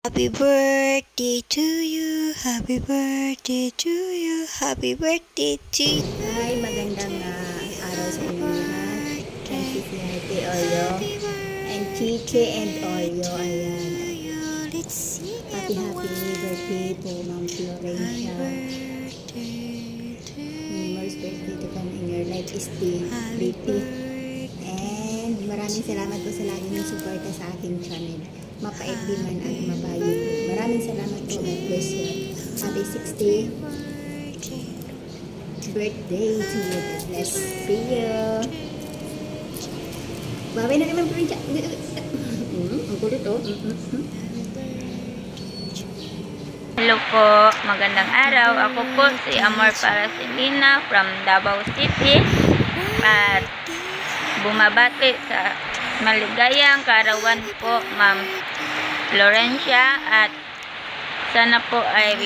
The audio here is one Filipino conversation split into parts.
Happy birthday to you, happy birthday to you, happy birthday to you. Hi, magandang araw sa inyo lahat. And si Ate Oreo and Chiche and Oreo. Ayan. Happy birthday po, Ma'am Florencia. Numerous birthday to come in your life is the pretty. And maraming salamat po sa lagi ng suporta sa aking channel. Mapait di man at mabayo po. Maraming salamat po. God bless you. Happy 60th birthday to you. God bless. See you. Babay na naman po rin siya. Ang kulit to. Hello po, magandang araw. Ako po si Amor Parasilina from Davao City at bumabati sa maligayang kaarawan po Ma'am Florencia at sana po ay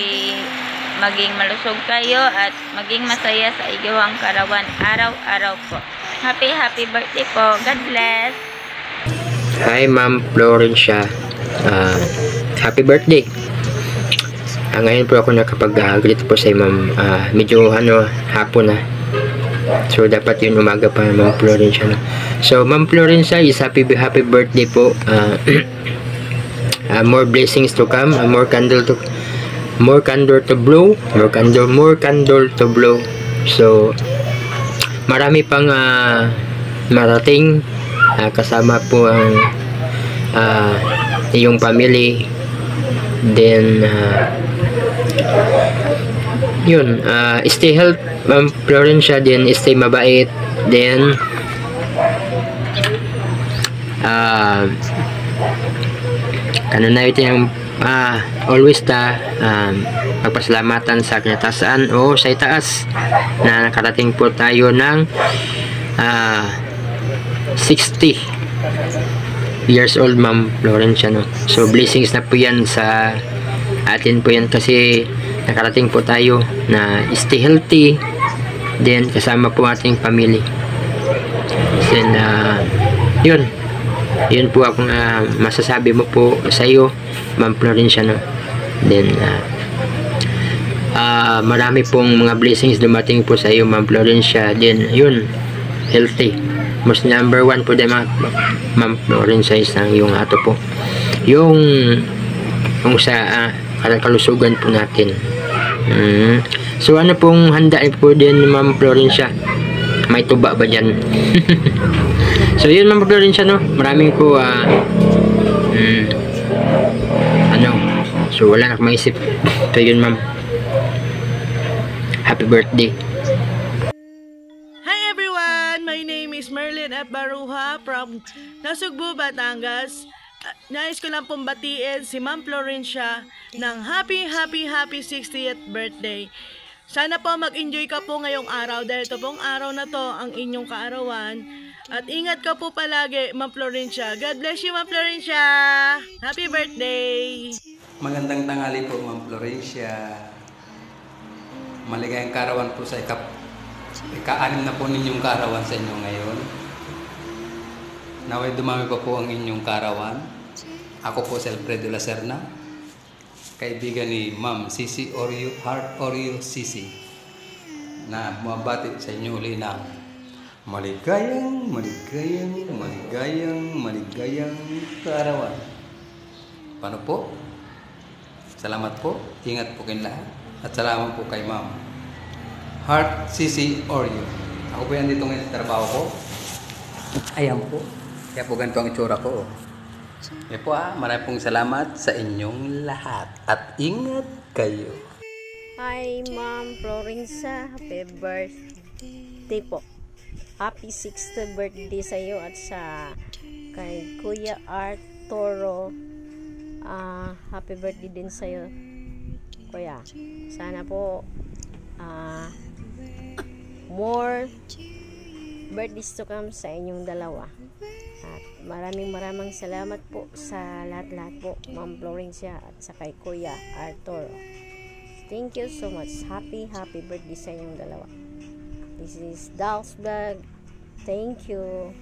maging malusog kayo at maging masaya sa iyong kaarawan araw-araw po. Happy birthday po. God bless. Hi Ma'am Florencia, happy birthday. Ngayon po ako nakapag-greet po sa Ma'am, medyo hapon na. So dapat yun umaga pa Ma'am Florencia. So Ma'am Florencia is happy birthday po. More blessings to come, more candle to blow, more candle to blow. So marami pang marating, kasama po ang iyong family. Then yun, stay healthy Ma'am Florencia, then stay mabait, then ano na ito yung always pagpasalamatan sa kinatasan o sa itaas na nakarating po tayo ng 60 years old Ma'am Florencia, no? So blessings na po yan sa atin po yan kasi nakarating po tayo na stay healthy, then kasama po ating family. Then yun po akong masasabi mo po sa iyo Ma'am Florencia, no? Then marami pong mga blessings dumating po sa iyo Ma'am Florencia. Then yun, healthy, most number one po din Ma'am Florencia is ang yung ato po yung sa kalusugan po natin. So ano pong handa po din Ma'am Florencia? May tuba ba dyan? So yun Ma'am Florencia, no? Maraming po so wala na akong maisip. So yun Ma'am, happy birthday. Hi everyone! My name is Merlin F. Baruha from Nasugbu, Batangas. Nais ko lang pong batiin si Ma'am Florencia ng happy 60th birthday. Sana po mag-enjoy ka po ngayong araw dahil ito pong araw na to ang inyong kaarawan. At ingat ka po palagi Ma'am Florencia. God bless you Ma'am Florencia! Happy birthday! Magandang tanghali po Ma'am Florencia. Maligayang kaarawan po sa ika-anim na po ninyong kaarawan sa inyo ngayon. Naway dumami pa po ang inyong kaarawan. Ako po si Alfredo Lacerna, kaibigan ni Ma'am Sisi Oreo, Heart Oreo Sisi, na bumabati sa inyo uli ng maligayang kaarawan. Paano po? Salamat po. Ingat po kayong lahat. At salamat po kay Ma'am Heart Sisi Oreo. Ako po yan dito ngayon sa trabaho ko. Ayan po. Kaya po ganito ang itsura ko. Kaya po maraming pong salamat sa inyong lahat. At ingat kayo. Hi, Ma'am Florencia. Happy birthday po. Happy 60th birthday sa iyo at sa kay Kuya Arturo. Happy birthday din sa iyo, Kuya. Sana po more birthdays to come sa inyong dalawa. At maraming salamat po sa lahat po Ma'am Florencia at sa kay Kuya Arturo. Thank you so much. Happy birthday sa inyong dalawa. This is Dallas Vlog. Thank you.